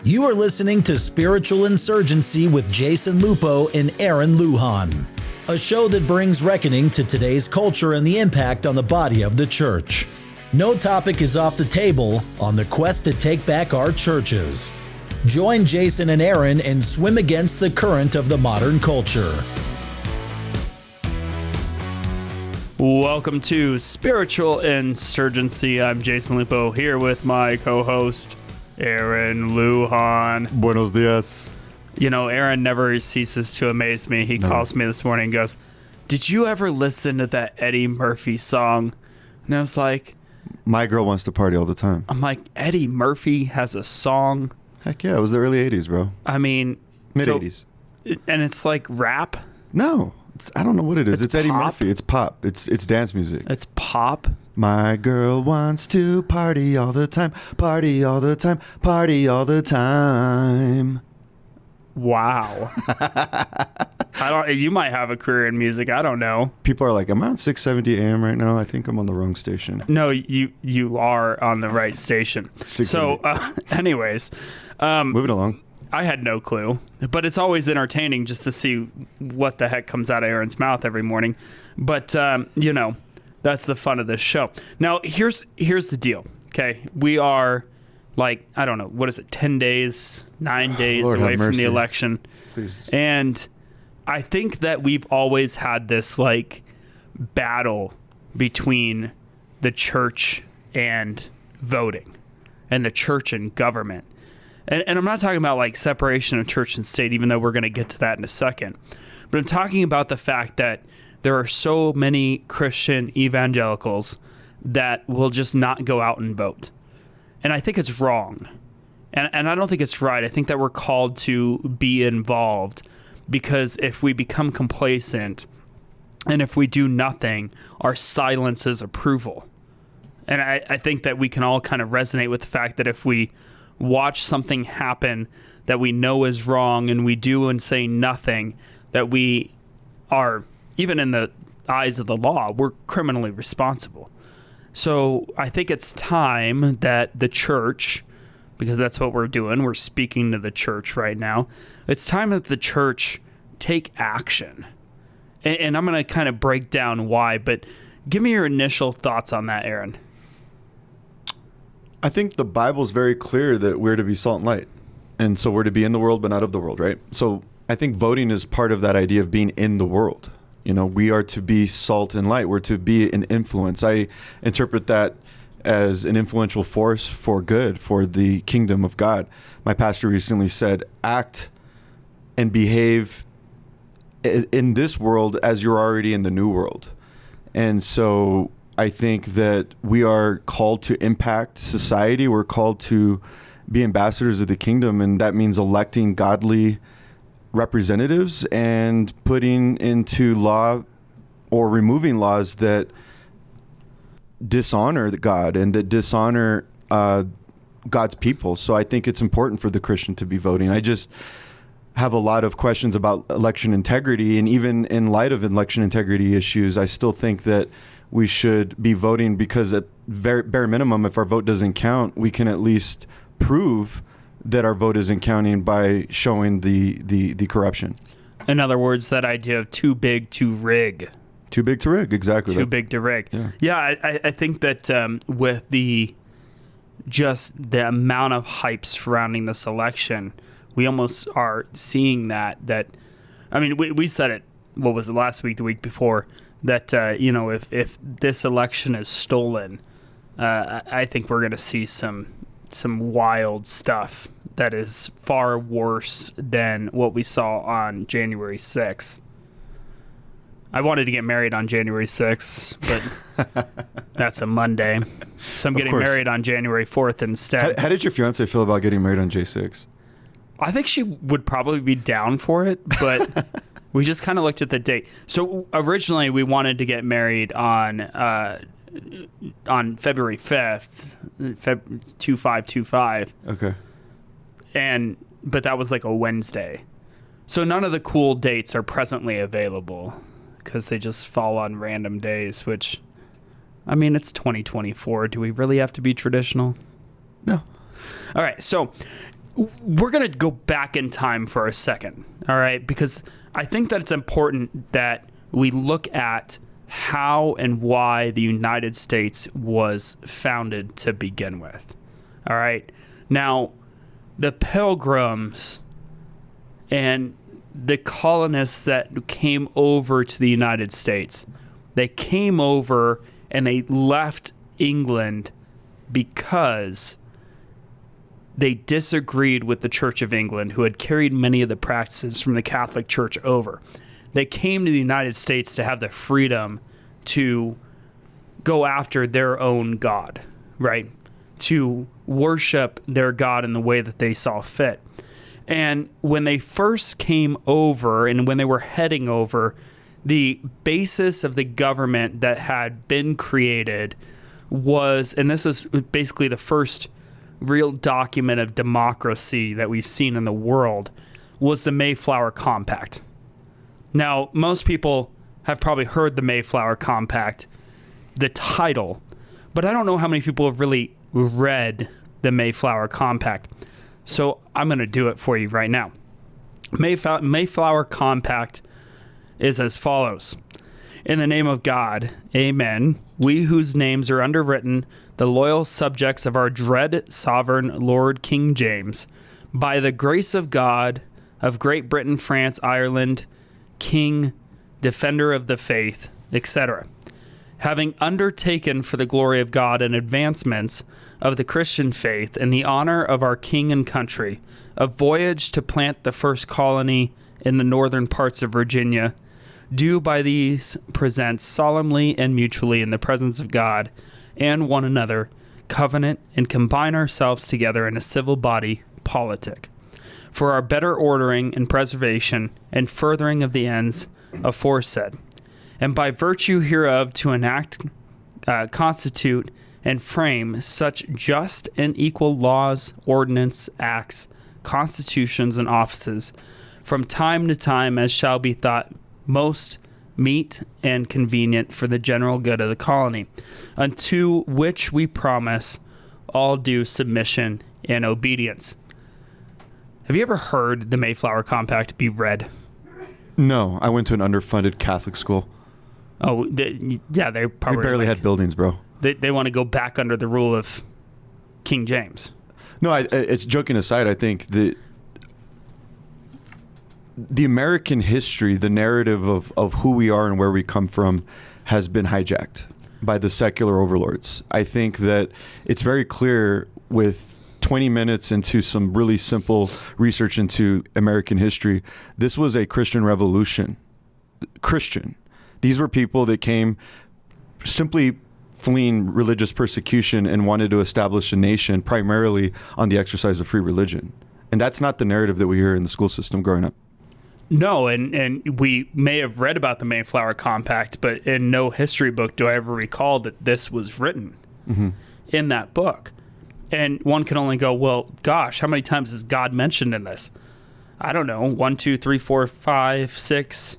You are listening to Spiritual Insurgency with Jason Lupo and Aaron Lujan, a show that brings reckoning to today's culture and the impact on the body of the church. No topic is off the table on the quest to take back our churches. Join Jason and Aaron and swim against the current of the modern culture. Welcome to Spiritual Insurgency. I'm Jason Lupo here with my co-host, Aaron Lujan. Buenos dias. You know, Aaron never ceases to amaze me. He calls me this morning and goes, "Did you ever listen to that Eddie Murphy song?" And I was like, my girl wants to party all the time. I'm like, Eddie Murphy has a song? Heck yeah, it was the early 80s, bro. I mean... Mid-80s. And it's like rap? No. I don't know what it is. It's Eddie pop? Murphy. It's pop. It's dance music. It's pop? My girl wants to party all the time. Party all the time. Party all the time. Wow. You might have a career in music. I don't know. People are like, I'm on 670 AM right now. I think I'm on the wrong station. No, you are on the right station. So, anyways. Moving along. I had no clue, but it's always entertaining just to see what the heck comes out of Aaron's mouth every morning. But, you know, that's the fun of this show. Now, here's the deal, okay? We are, like, I don't know, what is it, 10 days, 9 days Lord away have from mercy. the election. Please. And I think that we've always had this, like, battle between the church and voting and the church and government. And I'm not talking about like separation of church and state, even though we're going to get to that in a second. But I'm talking about the fact that there are so many Christian evangelicals that will just not go out and vote. And I think it's wrong. And I don't think it's right. I think that we're called to be involved, because if we become complacent and if we do nothing, our silence is approval. And I think that we can all kind of resonate with the fact that if we watch something happen that we know is wrong and we do and say nothing, that we are, even in the eyes of the law, we're criminally responsible. So I think it's time that the church, because that's what we're doing, we're speaking to the church right now, it's time that the church take action. And I'm going to kind of break down why, but give me your initial thoughts on that, Aaron. I think the Bible's very clear that we're to be salt and light. And so we're to be in the world, but not of the world, right? So I think voting is part of that idea of being in the world. You know, we are to be salt and light. We're to be an influence. I interpret that as an influential force for good, for the kingdom of God. My pastor recently said, act and behave in this world as you're already in the new world. And so I think that we are called to impact society. We're called to be ambassadors of the kingdom, and that means electing godly representatives and putting into law or removing laws that dishonor God and that dishonor God's people. So I think it's important for the Christian to be voting. I just have a lot of questions about election integrity, and even in light of election integrity issues, I still think that we should be voting, because at bare minimum, if our vote doesn't count, we can at least prove that our vote isn't counting by showing the corruption. In other words, that idea of too big to rig. Too big to rig, exactly. Too big to rig. Yeah, I think that with the amount of hype surrounding this election, we almost are seeing that I mean, we said it, what was it, last week, the week before, that, you know, if this election is stolen, I think we're going to see some wild stuff that is far worse than what we saw on January 6th. I wanted to get married on January 6th, but that's a Monday. So I'm getting married on January 4th instead. How did your fiance feel about getting married on J6? I think she would probably be down for it, but we just kind of looked at the date. So originally we wanted to get married on February 5th, 2525. Okay. But that was like a Wednesday. So none of the cool dates are presently available because they just fall on random days, which, I mean, it's 2024. Do we really have to be traditional? No. All right. So we're going to go back in time for a second, all right? Because I think that it's important that we look at how and why the United States was founded to begin with, all right? Now, the Pilgrims and the colonists that came over to the United States, they came over and they left England because they disagreed with the Church of England, who had carried many of the practices from the Catholic Church over. They came to the United States to have the freedom to go after their own God, right? To worship their God in the way that they saw fit. And when they first came over and when they were heading over, the basis of the government that had been created was, and this is basically the first real document of democracy that we've seen in the world, was the Mayflower Compact. Now, most people have probably heard the Mayflower Compact, the title, but I don't know how many people have really read the Mayflower Compact. So I'm going to do it for you right now. Mayflower Compact is as follows. In the name of God, amen. We whose names are underwritten, the loyal subjects of our dread sovereign Lord King James, by the grace of God, of Great Britain, France, Ireland, King, defender of the faith, etc., having undertaken for the glory of God and advancements of the Christian faith and the honor of our king and country, a voyage to plant the first colony in the northern parts of Virginia, do by these present solemnly and mutually in the presence of God and one another, covenant and combine ourselves together in a civil body politic, for our better ordering and preservation and furthering of the ends aforesaid, and by virtue hereof to enact, constitute, and frame such just and equal laws, ordinance, acts, constitutions, and offices from time to time as shall be thought most meet and convenient for the general good of the colony, unto which we promise all due submission and obedience. Have you ever heard the Mayflower Compact be read? No, I went to an underfunded Catholic school. Oh, yeah, they probably... We barely had buildings, bro. They want to go back under the rule of King James. No, it's joking aside, I think the American history, the narrative of who we are and where we come from has been hijacked by the secular overlords. I think that it's very clear with 20 minutes into some really simple research into American history, this was a Christian revolution. Christian. These were people that came simply fleeing religious persecution and wanted to establish a nation primarily on the exercise of free religion. And that's not the narrative that we hear in the school system growing up. No, and we may have read about the Mayflower Compact, but in no history book do I ever recall that this was written in that book. And one can only go, well, gosh, how many times is God mentioned in this? I don't know, 1, 2, 3, 4, 5, 6,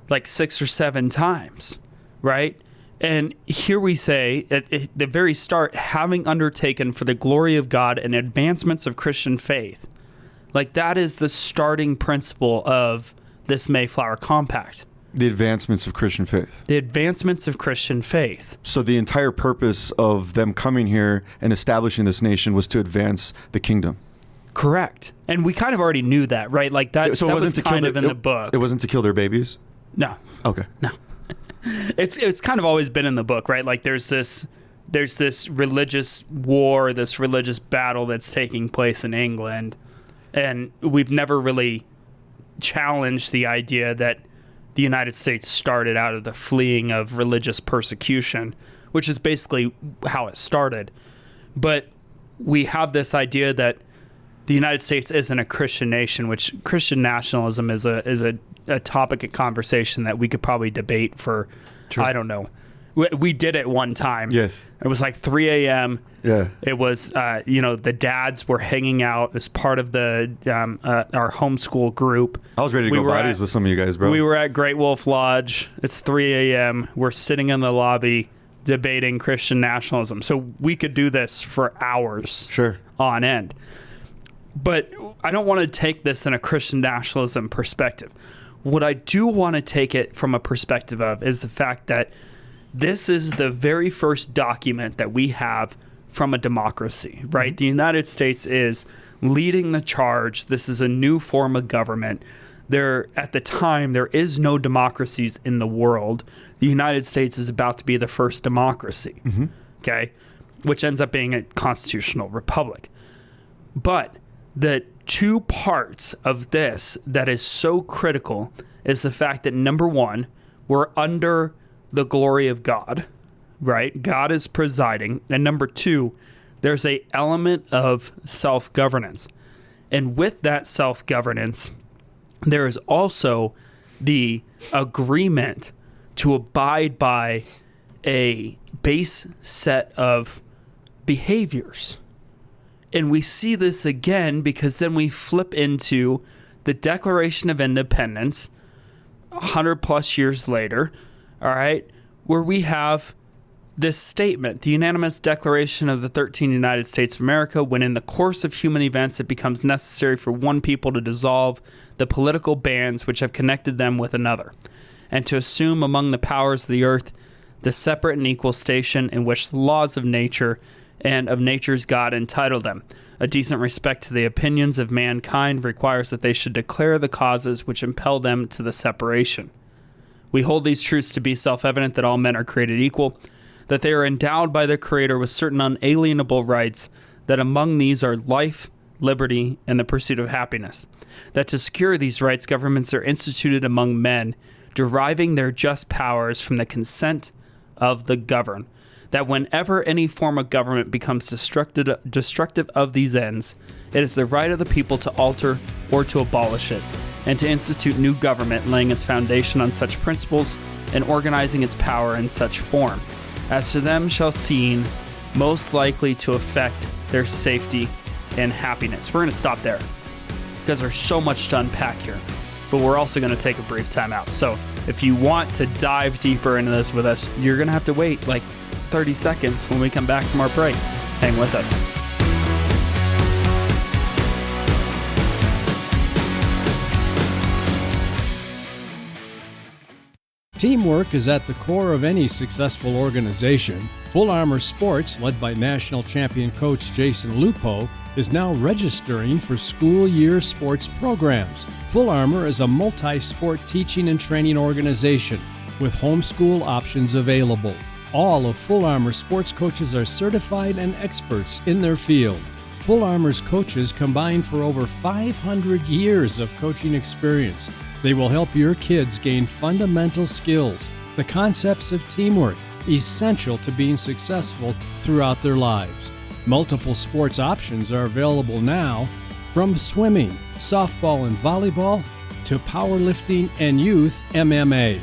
like 6 or 7 times, right? And here we say at the very start, having undertaken for the glory of God and advancements of Christian faith. Like that is the starting principle of this Mayflower Compact. The advancements of Christian faith. The advancements of Christian faith. So the entire purpose of them coming here and establishing this nation was to advance the kingdom. Correct. And we kind of already knew that, right? Like that, so that it wasn't was to kind kill of in the book. It wasn't to kill their babies? No. Okay. No. It's kind of always been in the book, right? Like there's this religious war, this religious battle that's taking place in England, and we've never really challenged the idea that the United States started out of the fleeing of religious persecution, which is basically how it started. But we have this idea that the United States isn't a Christian nation, which Christian nationalism is a topic of conversation that we could probably debate for, True. I don't know. We did it one time. Yes. It was like 3 a.m. Yeah. It was, the dads were hanging out as part of the our homeschool group. I was ready to go bodies with some of you guys, bro. We were at Great Wolf Lodge. It's 3 a.m. We're sitting in the lobby debating Christian nationalism. So we could do this for hours Sure. on end. But I don't want to take this in a Christian nationalism perspective. What I do want to take it from a perspective of is the fact that this is the very first document that we have from a democracy, right? The United States is leading the charge. This is a new form of government. At the time, there is no democracies in the world. The United States is about to be the first democracy, okay? Which ends up being a constitutional republic. But the two parts of this that is so critical is the fact that, number one, we're under the glory of God, right? God is presiding. And number two, there's a element of self-governance. And with that self-governance, there is also the agreement to abide by a base set of behaviors. And we see this again because then we flip into the Declaration of Independence 100 plus years later, all right, where we have this statement: the unanimous declaration of the 13 United States of America, when in the course of human events it becomes necessary for one people to dissolve the political bands which have connected them with another, and to assume among the powers of the earth the separate and equal station in which the laws of nature and of nature's God entitle them. A decent respect to the opinions of mankind requires that they should declare the causes which impel them to the separation. We hold these truths to be self-evident, that all men are created equal, that they are endowed by their Creator with certain unalienable rights, that among these are life, liberty, and the pursuit of happiness, that to secure these rights governments are instituted among men, deriving their just powers from the consent of the governed, that whenever any form of government becomes destructive of these ends, it is the right of the people to alter or to abolish it, and to institute new government, laying its foundation on such principles and organizing its power in such form as to them shall seem most likely to affect their safety and happiness. We're going to stop there because there's so much to unpack here, but we're also going to take a brief time out. So if you want to dive deeper into this with us, you're going to have to wait like 30 seconds when we come back from our break. Hang with us. Teamwork is at the core of any successful organization. Full Armor Sports, led by national champion coach Jason Lupo, is now registering for school year sports programs. Full Armor is a multi-sport teaching and training organization with homeschool options available. All of Full Armor sports coaches are certified and experts in their field. Full Armor's coaches combine for over 500 years of coaching experience. They will help your kids gain fundamental skills, the concepts of teamwork, essential to being successful throughout their lives. Multiple sports options are available now, from swimming, softball and volleyball, to powerlifting and youth MMA.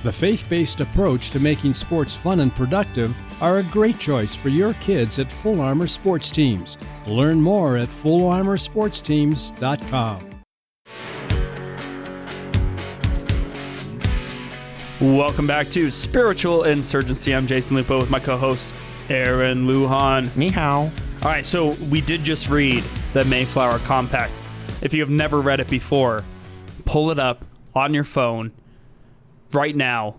The faith-based approach to making sports fun and productive are a great choice for your kids at Full Armor Sports Teams. Learn more at fullarmorsportsteams.com. Welcome back to Spiritual Insurgency. I'm Jason Lupo with my co-host, Aaron Lujan. Ni hao. All right, so we did just read the Mayflower Compact. If you have never read it before, pull it up on your phone right now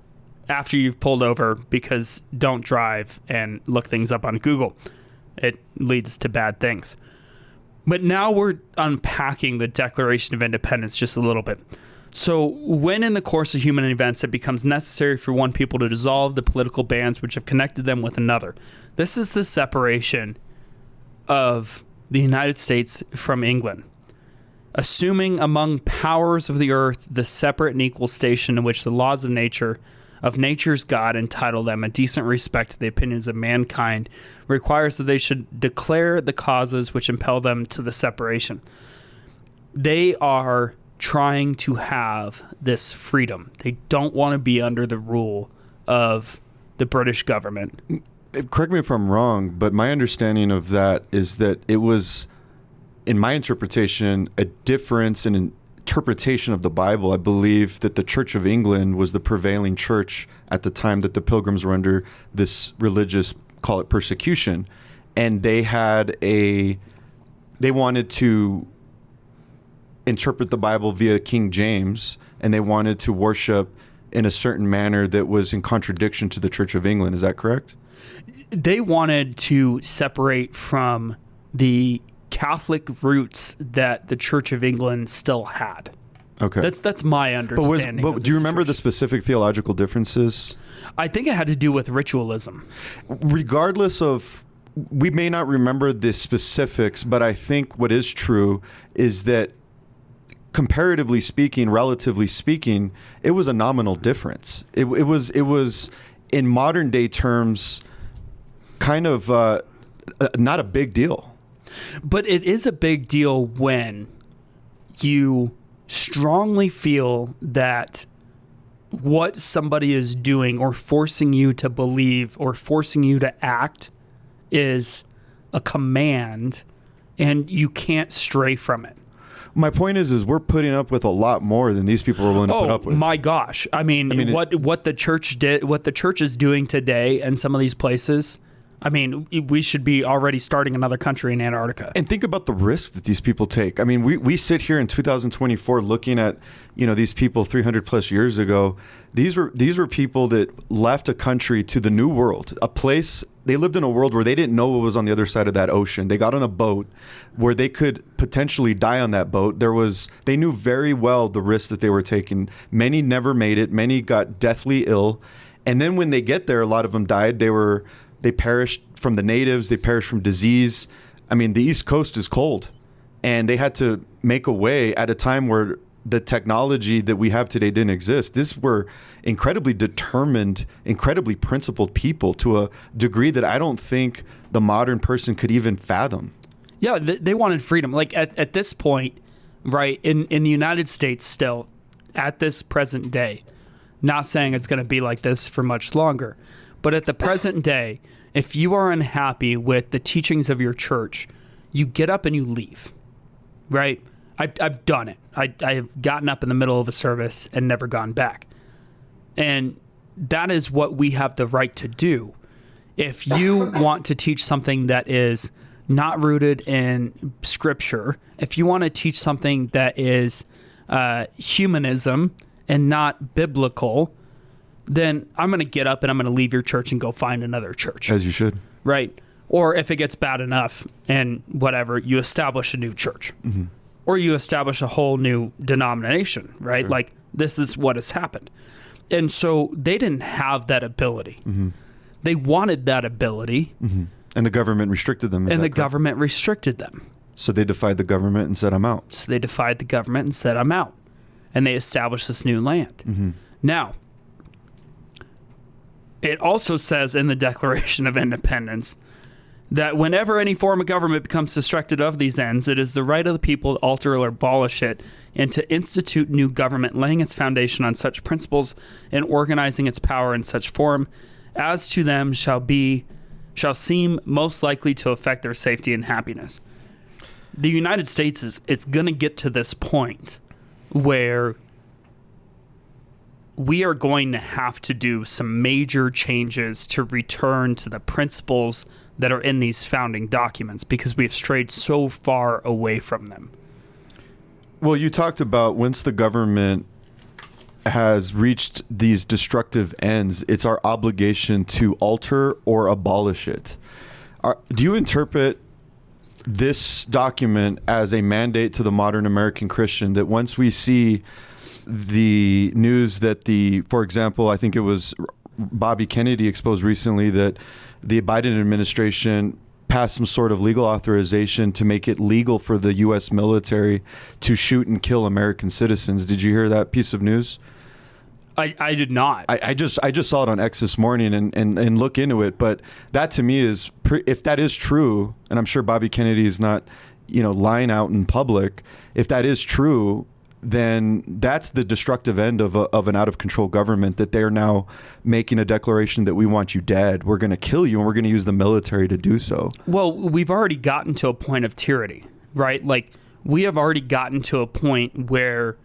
after you've pulled over, because don't drive and look things up on Google. It leads to bad things. But now we're unpacking the Declaration of Independence just a little bit. So when in the course of human events it becomes necessary for one people to dissolve the political bands which have connected them with another. This is the separation of the United States from England. Assuming among powers of the earth the separate and equal station in which the laws of nature, of nature's God, entitle them, a decent respect to the opinions of mankind, requires that they should declare the causes which impel them to the separation. They are trying to have this freedom. They don't want to be under the rule of the British government. Correct me if I'm wrong, but my understanding of that is that it was, in my interpretation, a difference in interpretation of the Bible. I believe that the Church of England was the prevailing church at the time that the Pilgrims were under this religious, call it persecution, and they had a they wanted to interpret the Bible via King James, and they wanted to worship in a certain manner that was in contradiction to the Church of England. Is that correct? They wanted to separate from the Catholic roots that the Church of England still had. Okay. That's my understanding. But do you remember the specific theological differences? I think it had to do with ritualism. Regardless of, we may not remember the specifics, but I think what is true is that comparatively speaking, relatively speaking, it was a nominal difference. It was in modern day terms kind of not a big deal. But it is a big deal when you strongly feel that what somebody is doing or forcing you to believe or forcing you to act is a command and you can't stray from it. My point is we're putting up with a lot more than these people are willing to put up with. Oh my gosh. I mean what the church did, what the church is doing today in some of these places, I mean, we should be already starting another country in Antarctica. And think about the risk that these people take. I mean, we sit here in 2024 looking at, these people 300 plus years ago. These were people that left a country to the New World, a place. They lived in a world where they didn't know what was on the other side of that ocean. They got on a boat where they could potentially die on that boat. They knew very well the risk that they were taking. Many never made it. Many got deathly ill. And then when they get there, a lot of them died. They perished from the natives. They perished from disease. I mean, the East Coast is cold, and they had to make a way at a time where the technology that we have today didn't exist. These were incredibly determined, incredibly principled people to a degree that I don't think the modern person could even fathom. Yeah, they wanted freedom. Like at this point, right, in the United States still, at this present day, not saying it's going to be like this for much longer, but at the present day, if you are unhappy with the teachings of your church, you get up and you leave, right? I've done it. I have gotten up in the middle of a service and never gone back. And that is what we have the right to do. If you want to teach something that is not rooted in Scripture, if you want to teach something that is humanism and not biblical, then I'm going to get up and I'm going to leave your church and go find another church. As you should. Right. Or if it gets bad enough and whatever, you establish a new church. Mm-hmm. Or you establish a whole new denomination, right? Sure. Like, this is what has happened. And so they didn't have that ability. Mm-hmm. They wanted that ability. Mm-hmm. And the government restricted them. And the government restricted them. So they defied the government and said, I'm out. So they defied the government and said, I'm out. And they established this new land. Mm-hmm. Now, it also says in the Declaration of Independence that whenever any form of government becomes distracted of these ends, it is the right of the people to alter or abolish it and to institute new government, laying its foundation on such principles and organizing its power in such form as to them shall seem most likely to affect their safety and happiness. The United States it's going to get to this point where we are going to have to do some major changes to return to the principles that are in these founding documents because we've strayed so far away from them. Well, you talked about once the government has reached these destructive ends, it's our obligation to alter or abolish it. Do you interpret this document as a mandate to the modern American Christian that once we see the news that for example, I think it was Bobby Kennedy exposed recently that the Biden administration passed some sort of legal authorization to make it legal for the U.S. military to shoot and kill American citizens. Did you hear that piece of news? I did not. I just saw it on X this morning and look into it. But that to me is, if that is true, and I'm sure Bobby Kennedy is not, lying out in public. If that is true, then that's the destructive end of an out-of-control government, that they're now making a declaration that we want you dead. We're going to kill you, and we're going to use the military to do so. Well, we've already gotten to a point of tyranny, right? Like, we have already gotten to a point where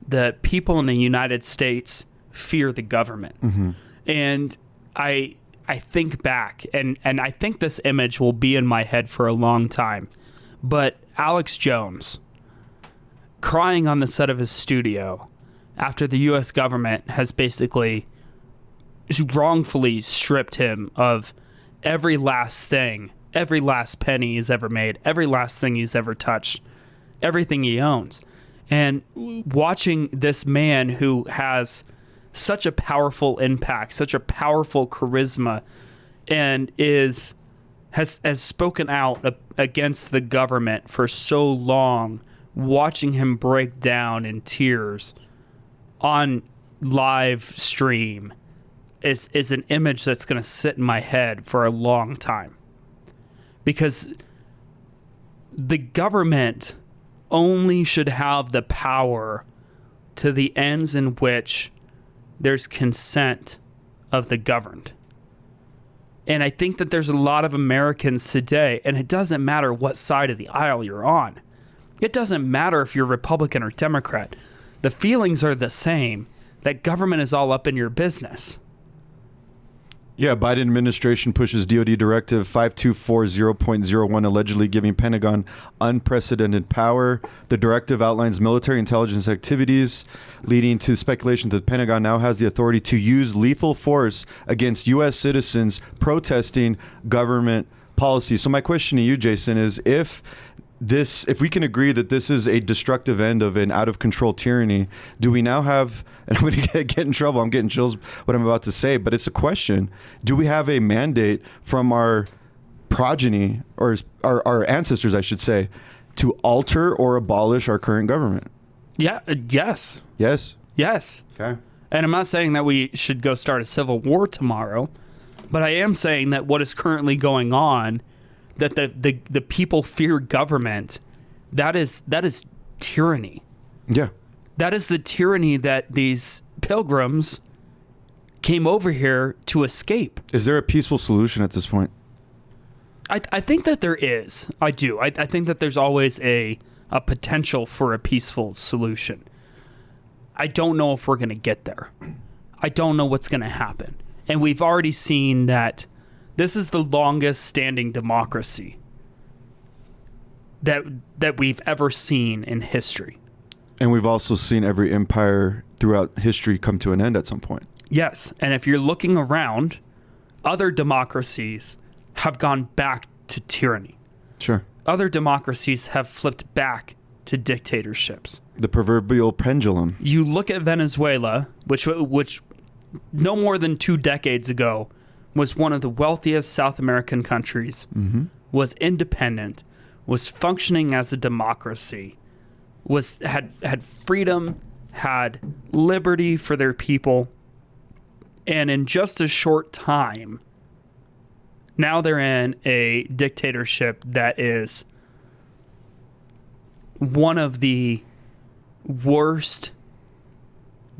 the people in the United States fear the government. Mm-hmm. And I think back, and I think this image will be in my head for a long time. But Alex Jones crying on the set of his studio after the U.S. government has basically wrongfully stripped him of every last thing, every last penny he's ever made, every last thing he's ever touched, everything he owns. And watching this man who has such a powerful impact, such a powerful charisma, and has spoken out against the government for so long, watching him break down in tears on live stream is an image that's going to sit in my head for a long time. Because the government only should have the power to the ends in which there's consent of the governed. And I think that there's a lot of Americans today, and it doesn't matter what side of the aisle you're on. It doesn't matter if you're Republican or Democrat. The feelings are the same, that government is all up in your business. Yeah, Biden administration pushes DoD Directive 5240.01, allegedly giving Pentagon unprecedented power. The directive outlines military intelligence activities, leading to speculation that the Pentagon now has the authority to use lethal force against U.S. citizens protesting government policy. So my question to you, Jason, is if we can agree that this is a destructive end of an out-of-control tyranny, do we now have, and I'm going to get in trouble, I'm getting chills what I'm about to say, but it's a question, do we have a mandate from our progeny, or our ancestors, I should say, to alter or abolish our current government? Yeah, yes. Yes? Yes. Okay. And I'm not saying that we should go start a civil war tomorrow, but I am saying that what is currently going on, that the people fear government, that is tyranny. Yeah. That is the tyranny that these pilgrims came over here to escape. Is there a peaceful solution at this point? I think that there is. I do. I think that there's always a potential for a peaceful solution. I don't know if we're going to get there. I don't know what's going to happen. And we've already seen that this is the longest standing democracy that we've ever seen in history. And we've also seen every empire throughout history come to an end at some point. Yes. And if you're looking around, other democracies have gone back to tyranny. Sure. Other democracies have flipped back to dictatorships. The proverbial pendulum. You look at Venezuela, which no more than 2 decades ago was one of the wealthiest South American countries, was independent, was functioning as a democracy, had freedom, had liberty for their people, and in just a short time, now they're in a dictatorship that is one of the worst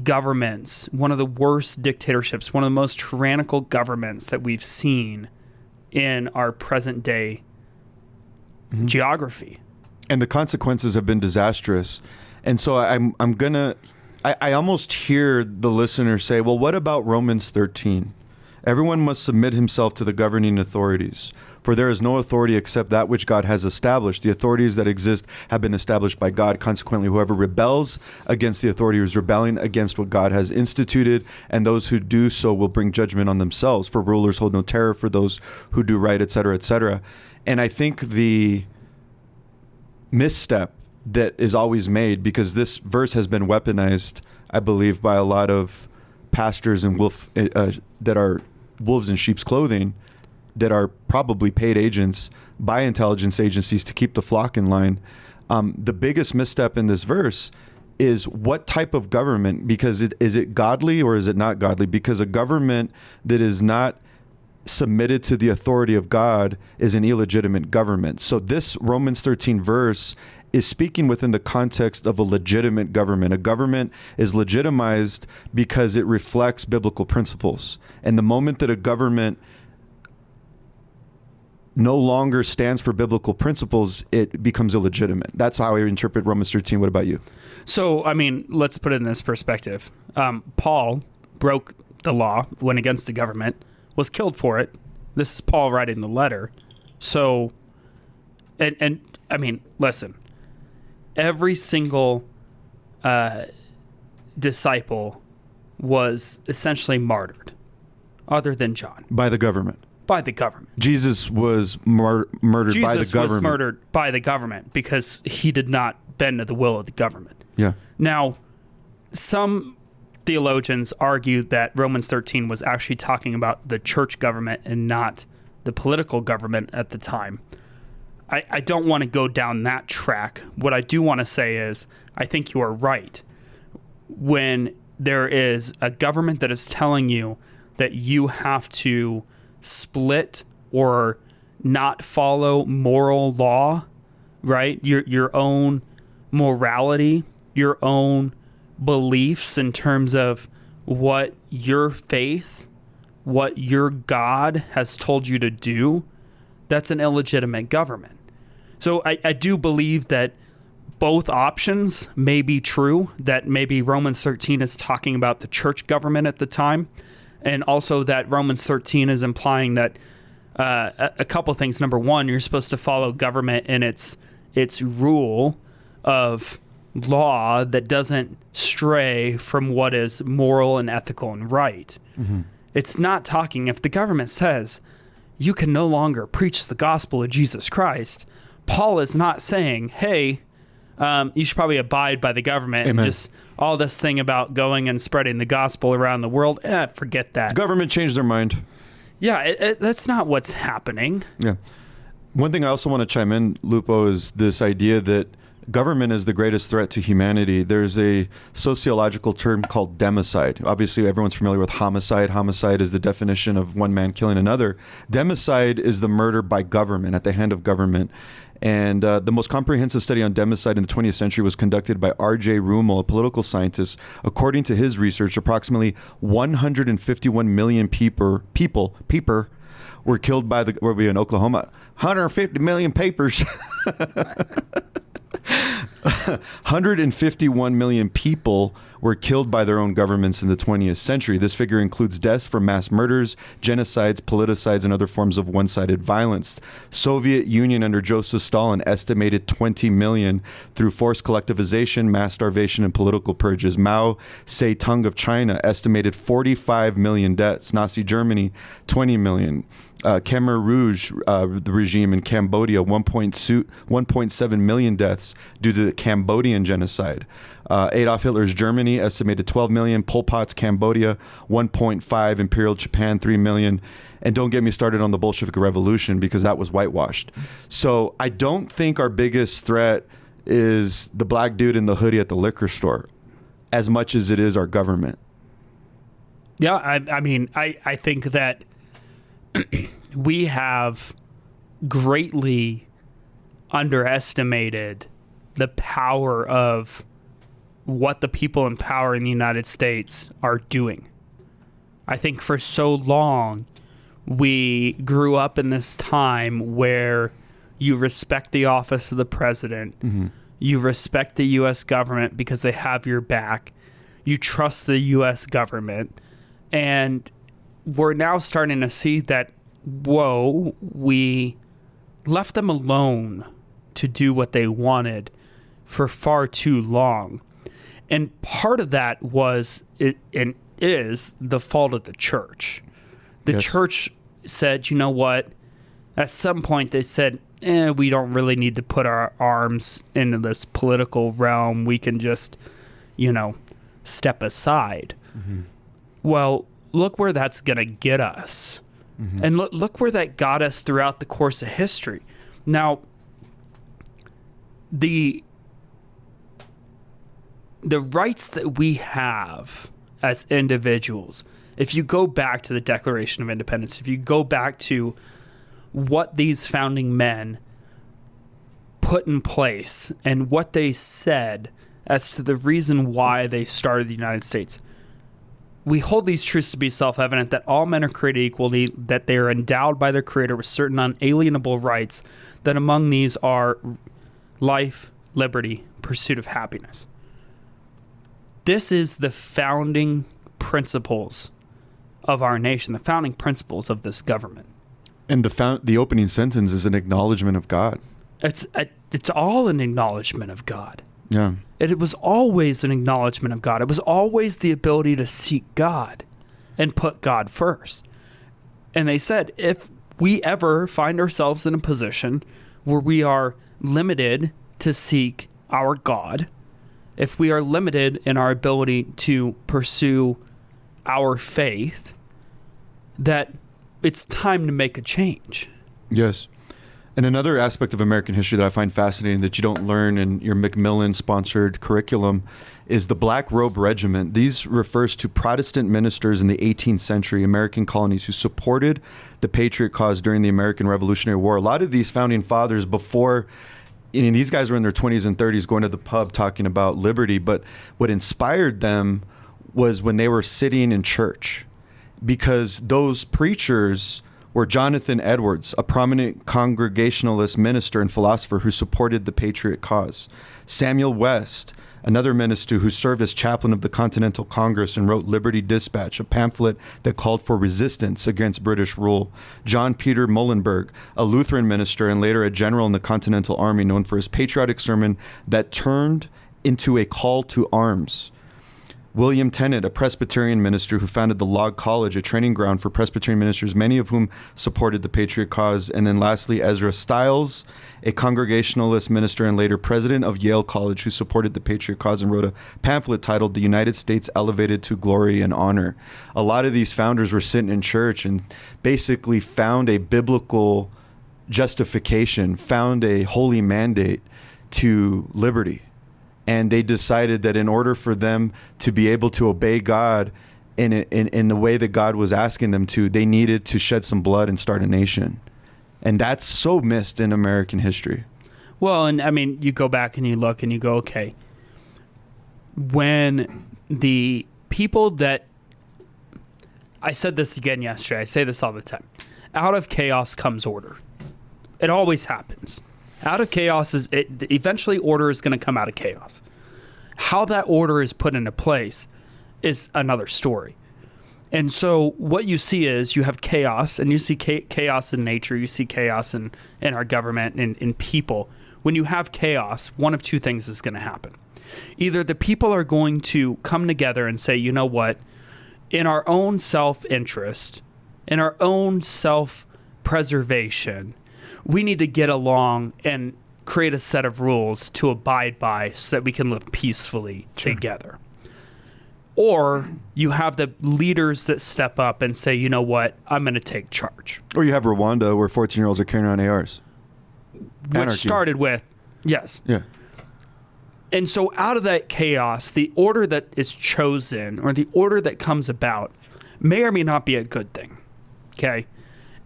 governments, one of the worst dictatorships, one of the most tyrannical governments that we've seen in our present day geography. And the consequences have been disastrous. And so I almost hear the listener say, well, what about Romans 13? Everyone must submit himself to the governing authorities, for there is no authority except that which God has established. The authorities that exist have been established by God. Consequently, whoever rebels against the authority is rebelling against what God has instituted, and those who do so will bring judgment on themselves. For rulers hold no terror for those who do right, etc., etc. And I think the misstep that is always made, because this verse has been weaponized, I believe, by a lot of pastors and that are wolves in sheep's clothing, that are probably paid agents by intelligence agencies to keep the flock in line. The biggest misstep in this verse is what type of government, because is it godly or is it not godly? Because a government that is not submitted to the authority of God is an illegitimate government. So this Romans 13 verse is speaking within the context of a legitimate government. A government is legitimized because it reflects biblical principles. And the moment that a government no longer stands for biblical principles, it becomes illegitimate. That's how I interpret Romans 13. What about you? So, I mean, let's put it in this perspective. Paul broke the law, went against the government, was killed for it. This is Paul writing the letter. So, and I mean, listen, every single disciple was essentially martyred, other than John. By the government. By the government. Jesus was murdered by the government. Jesus was murdered by the government because he did not bend to the will of the government. Yeah. Now, some theologians argue that Romans 13 was actually talking about the church government and not the political government at the time. I don't want to go down that track. What I do want to say is I think you are right. When there is a government that is telling you that you have to split or not follow moral law, right? Your own morality, your own beliefs in terms of what your faith, what your God has told you to do, that's an illegitimate government. So I do believe that both options may be true, that maybe Romans 13 is talking about the church government at the time, and also that Romans 13 is implying that a couple things. Number one, you're supposed to follow government in its rule of law that doesn't stray from what is moral and ethical and right. Mm-hmm. It's not talking, if the government says you can no longer preach the gospel of Jesus Christ, Paul is not saying, hey, you should probably abide by the government. Amen. And just all this thing about going and spreading the gospel around the world, forget that. Government changed their mind. Yeah, that's not what's happening. Yeah. One thing I also want to chime in, Lupo, is this idea that government is the greatest threat to humanity. There's a sociological term called democide. Obviously, everyone's familiar with homicide. Homicide is the definition of one man killing another. Democide is the murder by government, at the hand of government. And the most comprehensive study on democide in the 20th century was conducted by R.J. Rummel, a political scientist. According to his research, approximately 151 million people were killed by were we in Oklahoma? 150 million papers. 151 million people were killed by their own governments in the 20th century. This figure includes deaths from mass murders, genocides, politicides, and other forms of one-sided violence. Soviet Union under Joseph Stalin estimated 20 million through forced collectivization, mass starvation, and political purges. Mao Zedong of China estimated 45 million deaths. Nazi Germany, 20 million. Khmer Rouge, the regime in Cambodia, 1.7 million deaths due to the Cambodian genocide. Adolf Hitler's Germany estimated 12 million. Pol Pot's Cambodia, 1.5. Imperial Japan, 3 million. And don't get me started on the Bolshevik Revolution, because that was whitewashed. So I don't think our biggest threat is the black dude in the hoodie at the liquor store as much as it is our government. Yeah, I mean, I think that we have greatly underestimated the power of what the people in power in the United States are doing. I think for so long, we grew up in this time where you respect the office of the president, mm-hmm. you respect the U.S. government because they have your back, you trust the U.S. government, and we're now starting to see that, whoa, we left them alone to do what they wanted for far too long. And part of that was and is the fault of the church. The yes. church said, you know what? At some point they said, we don't really need to put our arms into this political realm. We can just, step aside. Mm-hmm. Well, look where that's going to get us. Mm-hmm. And look where that got us throughout the course of history. Now, the rights that we have as individuals, if you go back to the Declaration of Independence, if you go back to what these founding men put in place and what they said as to the reason why they started the United States, we hold these truths to be self-evident, that all men are created equally, that they are endowed by their Creator with certain unalienable rights, that among these are life, liberty, pursuit of happiness. This is the founding principles of our nation, the founding principles of this government. And the opening sentence is an acknowledgement of God. it's all an acknowledgement of God. Yeah. It was always an acknowledgement of God. It was always the ability to seek God and put God first. And they said, if we ever find ourselves in a position where we are limited to seek our God, if we are limited in our ability to pursue our faith, that it's time to make a change. Yes. And another aspect of American history that I find fascinating that you don't learn in your Macmillan-sponsored curriculum is the Black Robe Regiment. These refers to Protestant ministers in the 18th century American colonies who supported the Patriot cause during the American Revolutionary War. A lot of these founding fathers before, these guys were in their 20s and 30s going to the pub talking about liberty, but what inspired them was when they were sitting in church, because those preachers were Jonathan Edwards, a prominent Congregationalist minister and philosopher who supported the Patriot cause. Samuel West, another minister who served as chaplain of the Continental Congress and wrote Liberty Dispatch, a pamphlet that called for resistance against British rule. John Peter Muhlenberg, a Lutheran minister and later a general in the Continental Army, known for his patriotic sermon that turned into a call to arms. William Tennant, a Presbyterian minister who founded the Log College, a training ground for Presbyterian ministers, many of whom supported the Patriot cause. And then lastly, Ezra Stiles, a Congregationalist minister and later president of Yale College, who supported the Patriot cause and wrote a pamphlet titled The United States Elevated to Glory and Honor. A lot of these founders were sitting in church and basically found a biblical justification, found a holy mandate to liberty. And they decided that in order for them to be able to obey God in the way that God was asking them to, they needed to shed some blood and start a nation. And that's so missed in American history. Well, and I mean, you go back and you look and you go, okay, when the people that, I said this again yesterday, I say this all the time, out of chaos comes order. It always happens. Out of chaos eventually order is going to come out of chaos. How that order is put into place is another story. And so what you see is you have chaos, and you see chaos in nature, you see chaos in our government and in people. When you have chaos, one of two things is going to happen. Either the people are going to come together and say, you know what, in our own self-interest, in our own self-preservation, we need to get along and create a set of rules to abide by so that we can live peacefully together. Or you have the leaders that step up and say, you know what, I'm going to take charge. Or you have Rwanda, where 14-year-olds are carrying around ARs. Which started with, yes. Yeah. And so out of that chaos, the order that is chosen or the order that comes about may or may not be a good thing. Okay?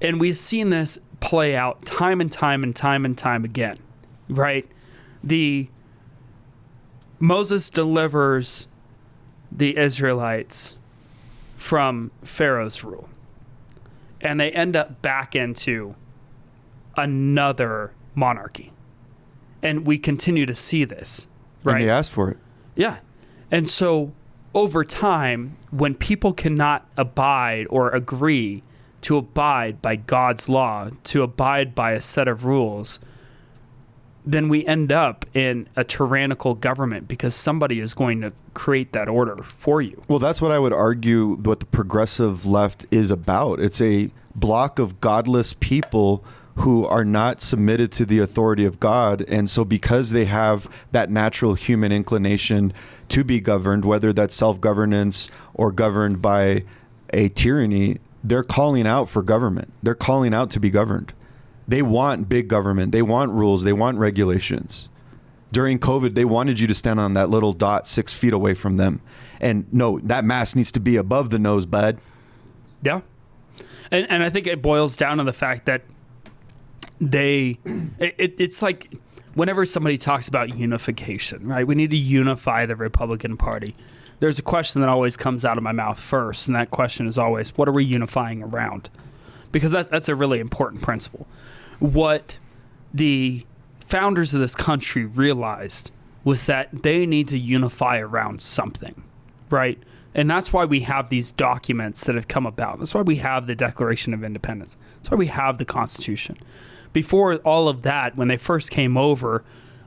And we've seen this play out time and time and time and time again, right? Moses delivers the Israelites from Pharaoh's rule, and they end up back into another monarchy. And we continue to see this, right? And they asked for it. Yeah. And so over time, when people cannot abide or agree to abide by God's law, to abide by a set of rules, then we end up in a tyrannical government because somebody is going to create that order for you. Well, that's what I would argue what the progressive left is about. It's a block of godless people who are not submitted to the authority of God. And so because they have that natural human inclination to be governed, whether that's self-governance or governed by a tyranny, they're calling out for government. They're calling out to be governed. They want big government. They want rules. They want regulations. During COVID, they wanted you to stand on that little dot 6 feet away from them. And no, that mask needs to be above the nose, bud. Yeah. And I think it boils down to the fact that it's like whenever somebody talks about unification, right? We need to unify the Republican Party. There's a question that always comes out of my mouth first, and that question is always, what are we unifying around? Because that's a really important principle. What the founders of this country realized was that they need to unify around something, right? And that's why we have these documents that have come about. That's why we have the Declaration of Independence. That's why we have the Constitution. before all of that, when they first came over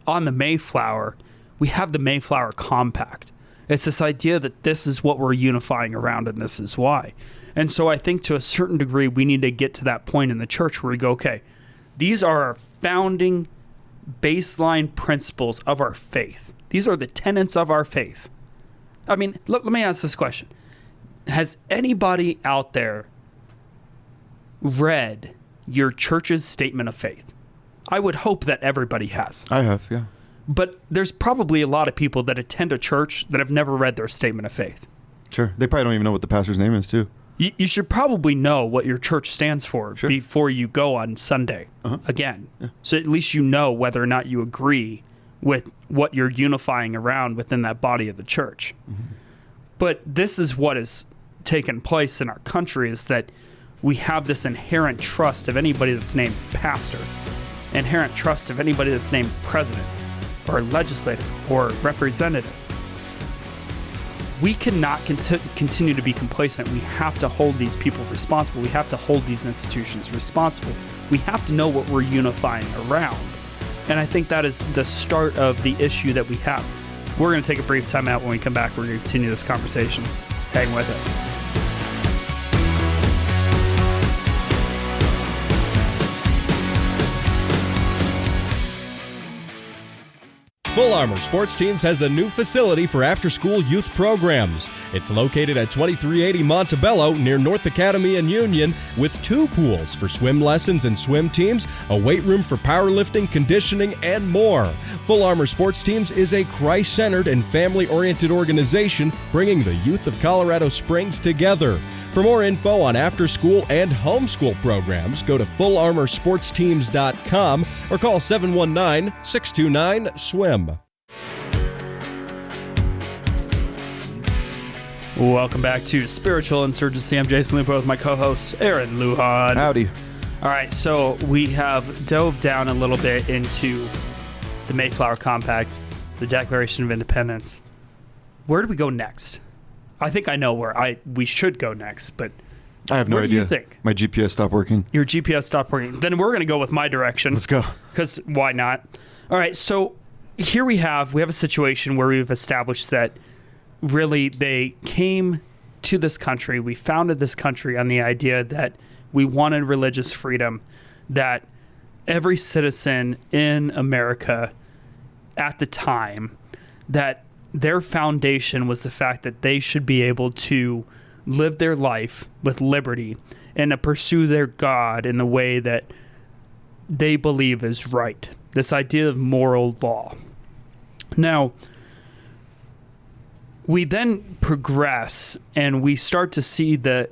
on the Mayflower, we have the Mayflower Compact. It's this idea that this is what we're unifying around and this is why. And so I think to a certain degree, we need to get to that point in the church where we go, okay, these are our founding baseline principles of our faith. These are the tenets of our faith. I mean, look, let me ask this question. Has anybody out there read your church's statement of faith? I would hope that everybody has. I have, yeah. But there's probably a lot of people that attend a church that have never read their statement of faith. Sure. They probably don't even know what the pastor's name is, too. You should probably know what your church stands for before you go on Sunday again. Yeah. So at least you know whether or not you agree with what you're unifying around within that body of the church. Mm-hmm. But this is what has taken place in our country, is that we have this inherent trust of anybody that's named pastor, inherent trust of anybody that's named president or legislator or representative. We cannot continue to be complacent. We have to hold these people responsible. We have to hold these institutions responsible. We have to know what we're unifying around. And I think that is the start of the issue that we have. We're going to take a brief time out. When we come back, we're going to continue this conversation. Hang with us. Full Armor Sports Teams has a new facility for after-school youth programs. It's located at 2380 Montebello near North Academy and Union, with 2 pools for swim lessons and swim teams, a weight room for powerlifting, conditioning, and more. Full Armor Sports Teams is a Christ-centered and family-oriented organization bringing the youth of Colorado Springs together. For more info on after-school and homeschool programs, go to fullarmorsportsteams.com or call 719-629-SWIM. Welcome back to Spiritual Insurgency. I'm Jason Lupo with my co-host, Aaron Lujan. Howdy. All right, so we have dove down a little bit into the Mayflower Compact, the Declaration of Independence. Where do we go next? I think I know where we should go next, but I have no idea. What do you think? My GPS stopped working. Your GPS stopped working. Then we're going to go with my direction. Let's go. Because why not? All right, so here we have a situation where we've established that really they came to this country. We founded this country on the idea that we wanted religious freedom, that every citizen in America at the time, that their foundation was the fact that they should be able to live their life with liberty and to pursue their God in the way that they believe is right. This idea of moral law. Now, we then progress and we start to see the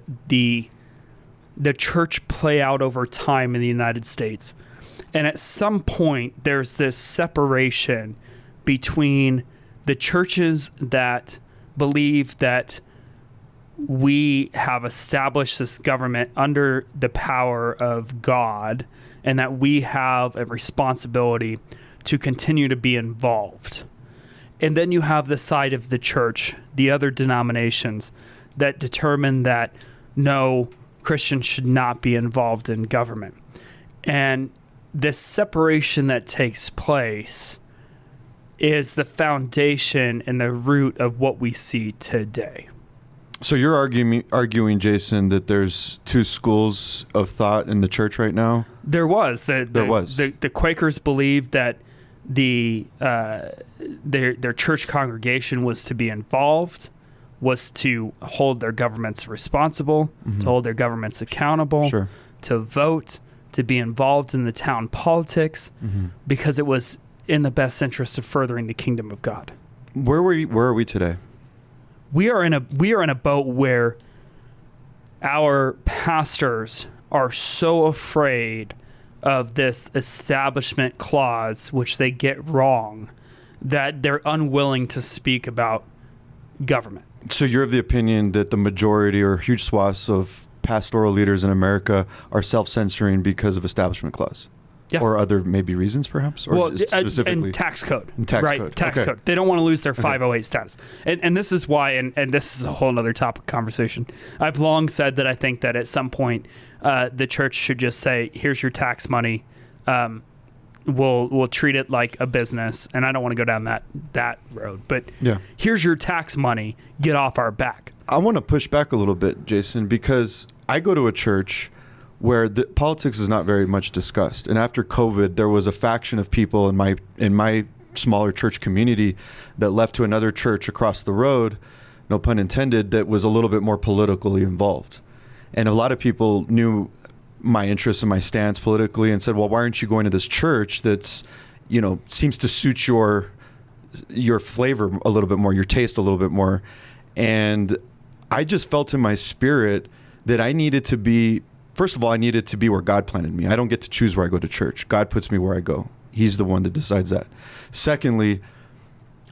church play out over time in the United States. And at some point, there's this separation between the churches that believe that we have established this government under the power of God and that we have a responsibility to continue to be involved. And then you have the side of the church, the other denominations, that determine that no, Christians should not be involved in government. And this separation that takes place is the foundation and the root of what we see today. So you're arguing, Jason, that there's 2 schools of thought in the church right now? There was. The Quakers believed that their church congregation was to be involved, was to hold their governments responsible, to hold their governments accountable, to vote, to be involved in the town politics, because it was in the best interest of furthering the kingdom of God. Where are we today? We are in a boat where our pastors are so afraid of this establishment clause, which they get wrong, that they're unwilling to speak about government. So you're of the opinion that the majority or huge swaths of pastoral leaders in America are self-censoring because of establishment clause? Yeah. Or other maybe reasons, perhaps? Or well, specifically? And tax code. Tax code. They don't want to lose their 508 status. And this is why, and this is a whole other topic conversation. I've long said that I think that at some point the church should just say, here's your tax money. we'll treat it like a business, and I don't want to go down that road. But here's your tax money. Get off our back. I want to push back a little bit, Jason, because I go to a church where the politics is not very much discussed. And after COVID, there was a faction of people in my smaller church community that left to another church across the road, no pun intended, that was a little bit more politically involved. And a lot of people knew my interests and my stance politically and said, well, why aren't you going to this church that's, seems to suit your flavor a little bit more, your taste a little bit more. And I just felt in my spirit that I needed to be, first of all, I needed to be where God planted me. I don't get to choose where I go to church. God puts me where I go. He's the one that decides that. Secondly,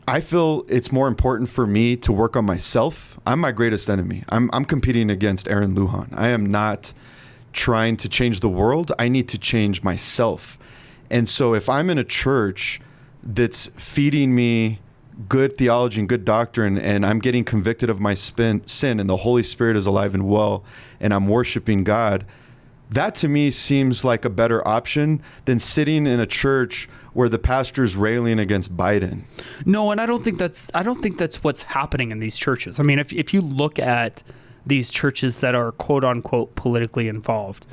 I feel it's more important for me to work on myself. I'm my greatest enemy. I'm competing against Aaron Lujan. I am not trying to change the world. I need to change myself. And so if I'm in a church that's feeding me good theology and good doctrine, and I'm getting convicted of my sin, and the Holy Spirit is alive and well, and I'm worshiping God, that to me seems like a better option than sitting in a church where the pastor's railing against Biden. No, and I don't think that's what's happening in these churches. I mean, if you look at these churches that are quote unquote politically involved,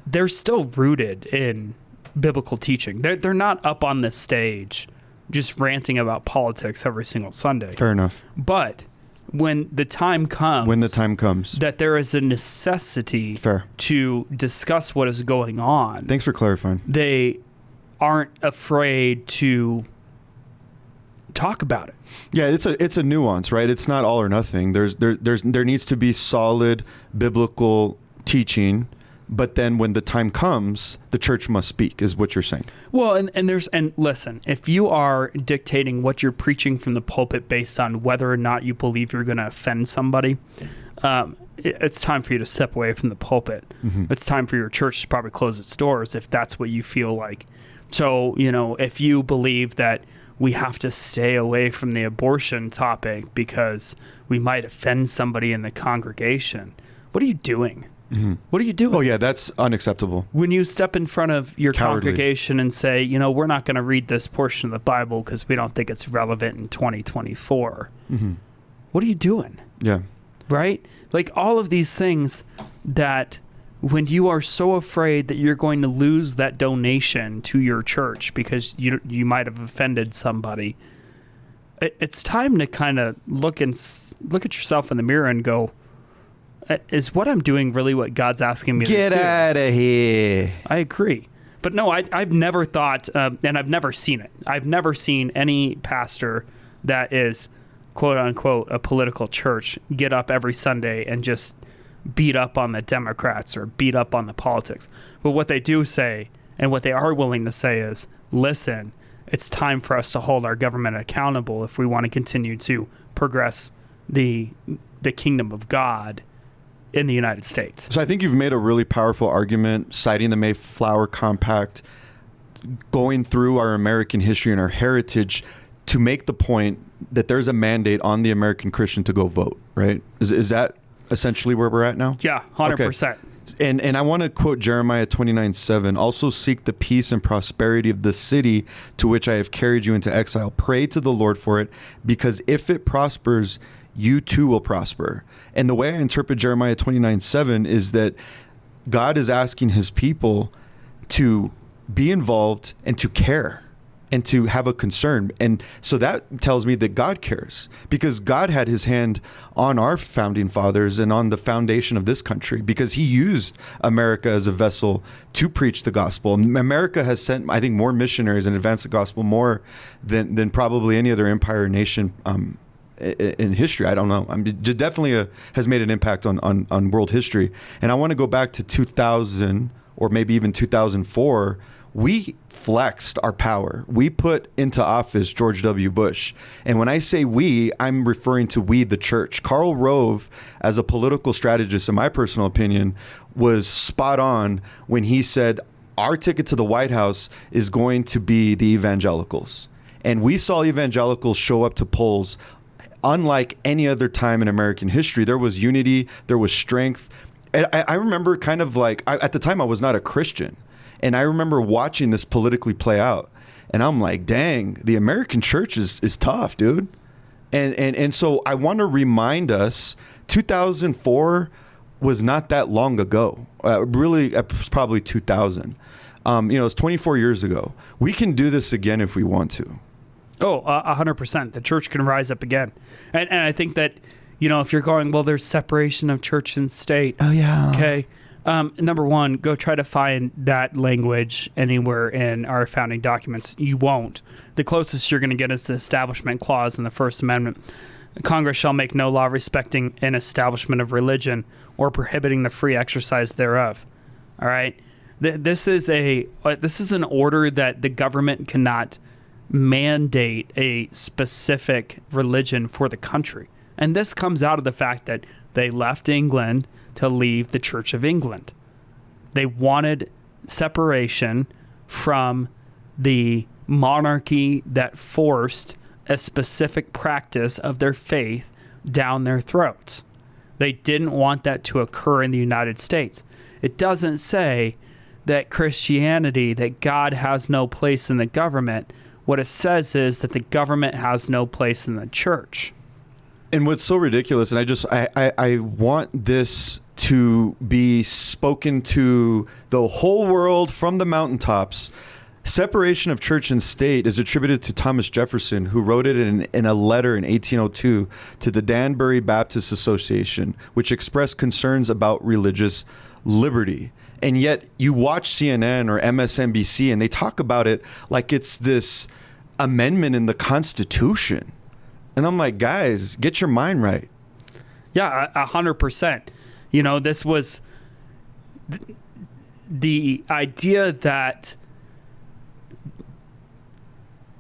they're still rooted in biblical teaching. They're not up on the stage just ranting about politics every single Sunday. Fair enough. But when the time comes that there is a necessity to discuss what is going on. Thanks for clarifying. They aren't afraid to talk about it. Yeah, it's a nuance, right? It's not all or nothing. There needs to be solid biblical teaching, but then when the time comes, the church must speak, is what you're saying. Well, and listen, if you are dictating what you're preaching from the pulpit based on whether or not you believe you're going to offend somebody, it's time for you to step away from the pulpit. Mm-hmm. It's time for your church to probably close its doors if that's what you feel like. So, if you believe that we have to stay away from the abortion topic because we might offend somebody in the congregation, what are you doing? Mm-hmm. What are you doing? Oh, yeah, that's unacceptable. When you step in front of your congregation and say, we're not going to read this portion of the Bible because we don't think it's relevant in 2024. Mm-hmm. What are you doing? Yeah. Right? Like all of these things that when you are so afraid that you're going to lose that donation to your church because you might have offended somebody, it's time to kind of look at yourself in the mirror and go, is what I'm doing really what God's asking me to do? Get out of here. I agree. But no, I've never thought, and I've never seen it. I've never seen any pastor that is, quote unquote, a political church get up every Sunday and just beat up on the Democrats or beat up on the politics. But what they do say, and what they are willing to say is, listen, it's time for us to hold our government accountable if we want to continue to progress the kingdom of God in the United States. So I think you've made a really powerful argument citing the Mayflower Compact, going through our American history and our heritage to make the point that there's a mandate on the American Christian to go vote, right? Is that essentially where we're at now? Yeah, 100%. Okay. And I want to quote Jeremiah 29:7. Also seek the peace and prosperity of the city to which I have carried you into exile. Pray to the Lord for it, because if it prospers, you too will prosper. And the way I interpret Jeremiah 29:7 is that God is asking his people to be involved and to care and to have a concern. And so that tells me that God cares, because God had his hand on our founding fathers and on the foundation of this country, because he used America as a vessel to preach the gospel. America has sent, I think, more missionaries and advanced the gospel more than probably any other empire or nation in history. I don't know. I mean, definitely has made an impact on world history. And I want to go back to 2000 or maybe even 2004. We flexed our power. We put into office George W. Bush. And when I say we, I'm referring to we, the church. Karl Rove, as a political strategist, in my personal opinion, was spot on when he said, our ticket to the White House is going to be the evangelicals. And we saw evangelicals show up to polls unlike any other time in American history. There was unity, there was strength. And I remember kind of like, at the time I was not a Christian. And I remember watching this politically play out, and I'm like, dang, the American church is tough, dude. And so I want to remind us, 2004 was not that long ago. Really, it was probably 2000. It's 24 years ago. We can do this again if we want to. Oh, 100%. The church can rise up again. And I think that, if you're going, well, there's separation of church and state. Oh, yeah. Okay. Number one, go try to find that language anywhere in our founding documents. You won't. The closest you're going to get is the Establishment Clause in the First Amendment. Congress shall make no law respecting an establishment of religion or prohibiting the free exercise thereof. All right? This is an order that the government cannot mandate a specific religion for the country. And this comes out of the fact that they left England to leave the Church of England. They wanted separation from the monarchy that forced a specific practice of their faith down their throats. They didn't want that to occur in the United States. It doesn't say that Christianity, that God has no place in the government. What it says is that the government has no place in the church. And what's so ridiculous, and I want this to be spoken to the whole world from the mountaintops. Separation of church and state is attributed to Thomas Jefferson, who wrote it in a letter in 1802 to the Danbury Baptist Association, which expressed concerns about religious liberty. And yet you watch CNN or MSNBC and they talk about it like it's this amendment in the Constitution. And I'm like, guys, get your mind right. Yeah, 100%. This was the idea that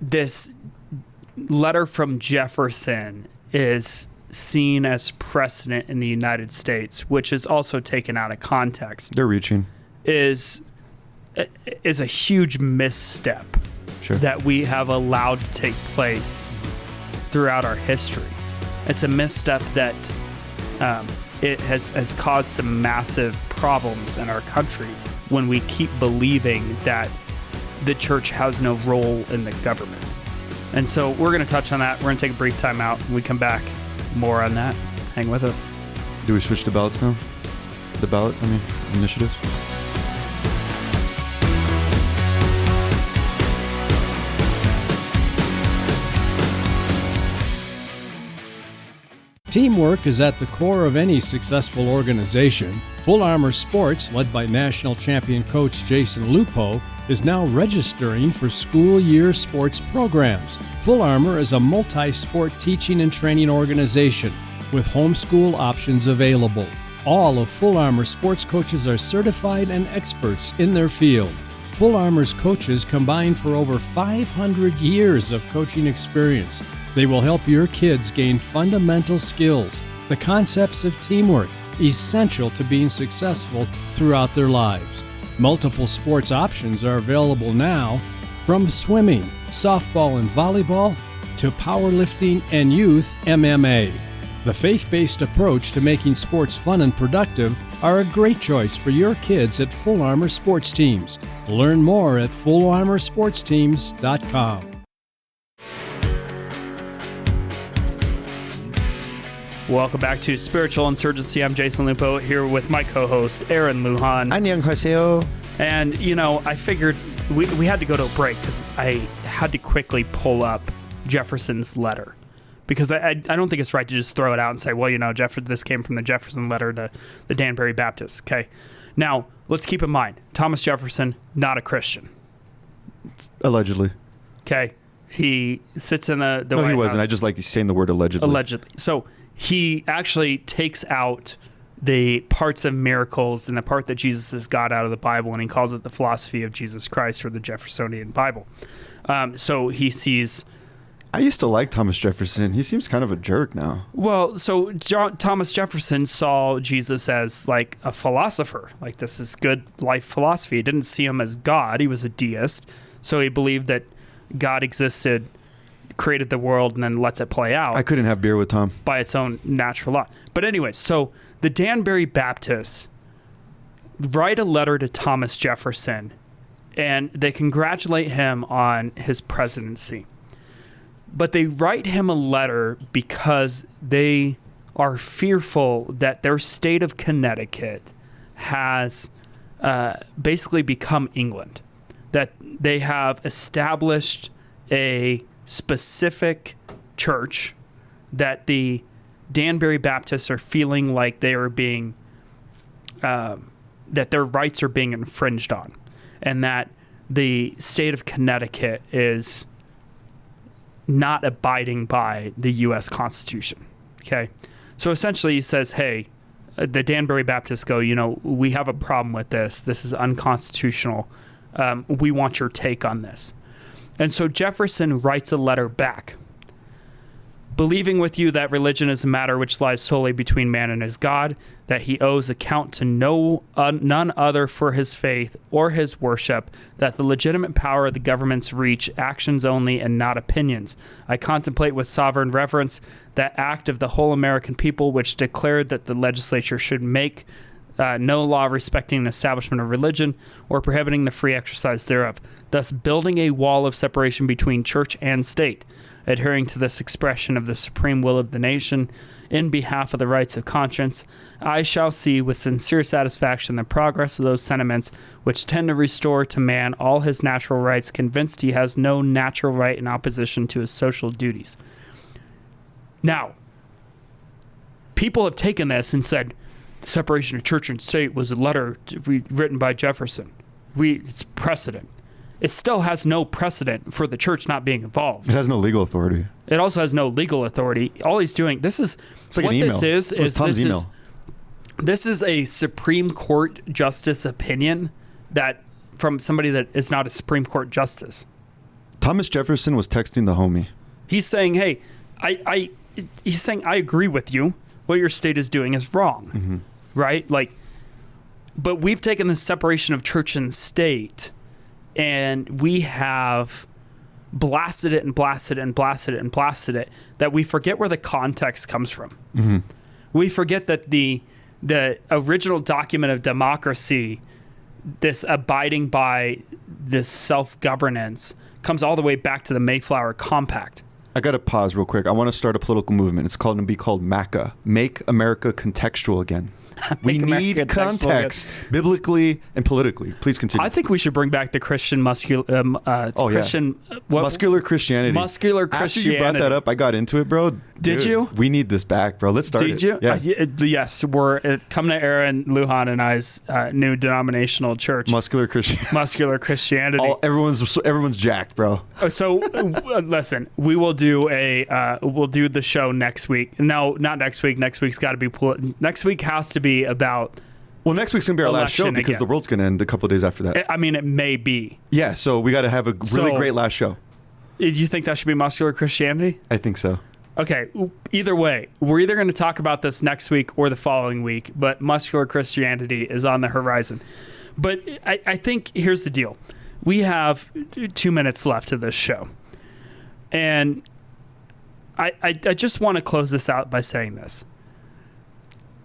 this letter from Jefferson is seen as precedent in the United States, which is also taken out of context. They're reaching. Is a huge misstep that we have allowed to take place throughout our history. It's a misstep that it has caused some massive problems in our country when we keep believing that the church has no role in the government. And so we're going to touch on that. We're going to take a brief time out. When we come back, more on that. Hang with us. Do we switch to ballots now? Initiatives? Teamwork is at the core of any successful organization. Full Armor Sports, led by national champion coach Jason Lupo, is now registering for school year sports programs. Full Armor is a multi-sport teaching and training organization with homeschool options available. All of Full Armor sports coaches are certified and experts in their field. Full Armor's coaches combine for over 500 years of coaching experience. They will help your kids gain fundamental skills, the concepts of teamwork, essential to being successful throughout their lives. Multiple sports options are available now, from swimming, softball and volleyball, to powerlifting and youth MMA. The faith-based approach to making sports fun and productive are a great choice for your kids at Full Armor Sports Teams. Learn more at fullarmorsportsteams.com. Welcome back to Spiritual Insurgency. I'm Jason Lupo here with my co-host Aaron Lujan. 안녕하세요. And I figured we had to go to a break because I had to quickly pull up Jefferson's letter, because I don't think it's right to just throw it out and say, well, this came from the Jefferson letter to the Danbury Baptist. Okay, now let's keep in mind, Thomas Jefferson, not a Christian. Allegedly. Okay, he sits in the no, White he wasn't. House. I just like saying the word allegedly. Allegedly. So he actually takes out the parts of miracles and the part that Jesus is God out of the Bible, and he calls it the philosophy of Jesus Christ, or the Jeffersonian Bible. So he sees... I used to like Thomas Jefferson. He seems kind of a jerk now. Well, so Thomas Jefferson saw Jesus as like a philosopher. Like, this is good life philosophy. He didn't see him as God. He was a deist. So he believed that God existed, created the world, and then lets it play out. I couldn't have beer with Tom. By its own natural law. But anyway, so the Danbury Baptists write a letter to Thomas Jefferson and they congratulate him on his presidency. But they write him a letter because they are fearful that their state of Connecticut has basically become England, that they have established a specific church that the Danbury Baptists are feeling like they are being, that their rights are being infringed on, and that the state of Connecticut is not abiding by the U.S. Constitution. Okay. So essentially he says, hey, the Danbury Baptists go, we have a problem with this. This is unconstitutional. We want your take on this. And so Jefferson writes a letter back, believing with you that religion is a matter which lies solely between man and his God, that he owes account to none other for his faith or his worship, that the legitimate power of the governments reach actions only and not opinions. I contemplate with sovereign reverence that act of the whole American people which declared that the legislature should make no law respecting the establishment of religion or prohibiting the free exercise thereof, thus building a wall of separation between church and state. Adhering to this expression of the supreme will of the nation in behalf of the rights of conscience, I shall see with sincere satisfaction the progress of those sentiments which tend to restore to man all his natural rights, convinced he has no natural right in opposition to his social duties. Now, people have taken this and said, the separation of church and state was a letter written by Jefferson. It's precedent. It still has no precedent for the church not being involved. It has no legal authority. It also has no legal authority. All he's doing, this is like what this is a Supreme Court justice opinion that from somebody that is not a Supreme Court justice. Thomas Jefferson was texting the homie. He's saying, hey, he's saying, I agree with you. What your state is doing is wrong, right? But we've taken the separation of church and state, and we have blasted it and blasted it and blasted it and blasted it, that we forget where the context comes from. We forget that the original document of democracy, this abiding by this self-governance, comes all the way back to the Mayflower Compact. I got to pause real quick. I want to start a political movement. It's called MACA. Make America Contextual Again. We need context, biblically and politically. Please continue. I think we should bring back the Christian muscular Christianity. Muscular Christianity. After you brought that up, I got into it, bro. Did you? We need this back, bro. Let's start it. Did you? Yes. Yes. We're coming to Aaron, Lujan, and I's new denominational church. Muscular Christianity. Muscular Christianity. Everyone's jacked, bro. So listen, we will do we'll do the show next week. No, not next week. Next week's got to be next week has to be about. Well, next week's gonna be our last show because the world's gonna end a couple of days after that. I mean, it may be. Yeah, so we got to have a really great last show. Do you think that should be Muscular Christianity? I think so. Okay, either way, we're either going to talk about this next week or the following week, but Muscular Christianity is on the horizon. But I think here's the deal. We have 2 minutes left of this show. And I just want to close this out by saying this.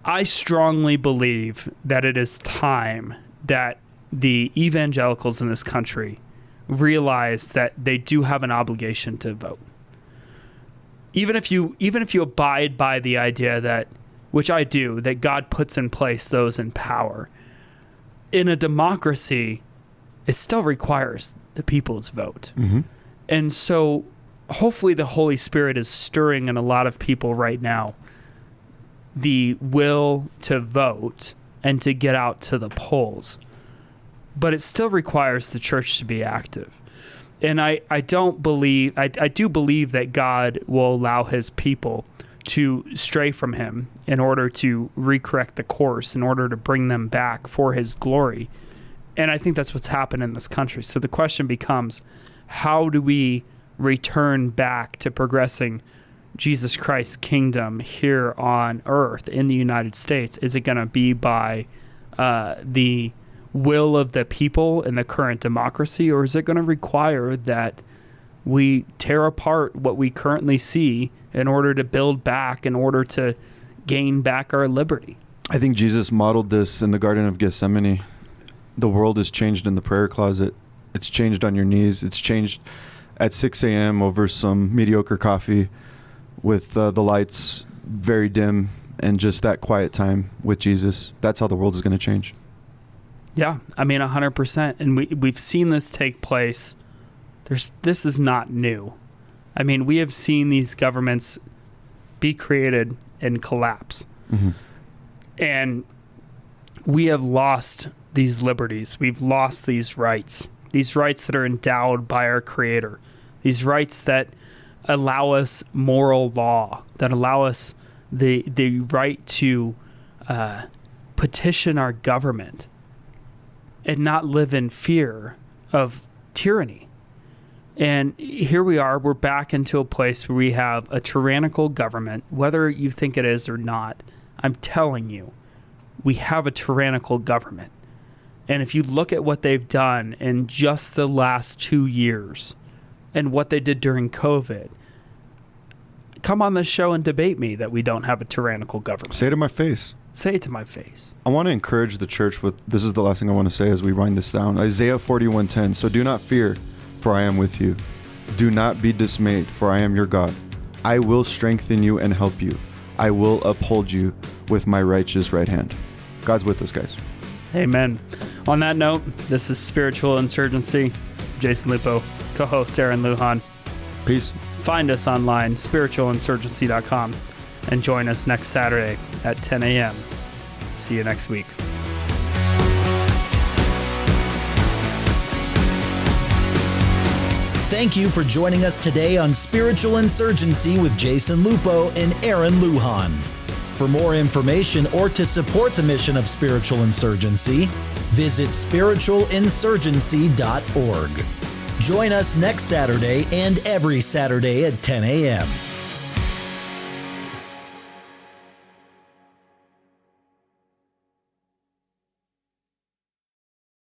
I strongly believe that it is time that the evangelicals in this country realize that they do have an obligation to vote. Even if you abide by the idea that, which I do, that God puts in place those in power, in a democracy, it still requires the people's vote. And so hopefully the Holy Spirit is stirring in a lot of people right now the will to vote and to get out to the polls. But it still requires the church to be active. And I do believe that God will allow his people to stray from him in order to recorrect the course, in order to bring them back for his glory. And I think that's what's happened in this country. So the question becomes, how do we return back to progressing Jesus Christ's kingdom here on earth in the United States? Is it going to be by the will of the people in the current democracy, or is it going to require that we tear apart what we currently see in order to build back, in order to gain back our liberty? I think Jesus modeled this in the Garden of Gethsemane. The world is changed in the prayer closet. It's changed on your knees. It's changed at 6 a.m. over some mediocre coffee with the lights very dim and just that quiet time with Jesus. That's how the world is going to change. Yeah, I mean 100%. And we've seen this take place. This is not new. I mean, we have seen these governments be created and collapse. Mm-hmm. And we have lost these liberties. We've lost these rights that are endowed by our Creator, these rights that allow us moral law, that allow us the right to petition our government and not live in fear of tyranny. And here we are, we're back into a place where we have a tyrannical government, whether you think it is or not. I'm telling you, we have a tyrannical government. And if you look at what they've done in just the last 2 years and what they did during COVID, come on this show and debate me that we don't have a tyrannical government. Say it to my face. Say it to my face. I want to encourage the church with, this is the last thing I want to say as we wind this down. Isaiah 41:10. So do not fear, for I am with you. Do not be dismayed, for I am your God. I will strengthen you and help you. I will uphold you with my righteous right hand. God's with us, guys. Amen. On that note, this is Spiritual Insurgency. Jason Lupo, co-host Aaron Lujan. Peace. Find us online, spiritualinsurgency.com, and join us next Saturday at 10 a.m. See you next week. Thank you for joining us today on Spiritual Insurgency with Jason Lupo and Aaron Lujan. For more information or to support the mission of Spiritual Insurgency, visit spiritualinsurgency.org. Join us next Saturday and every Saturday at 10 a.m.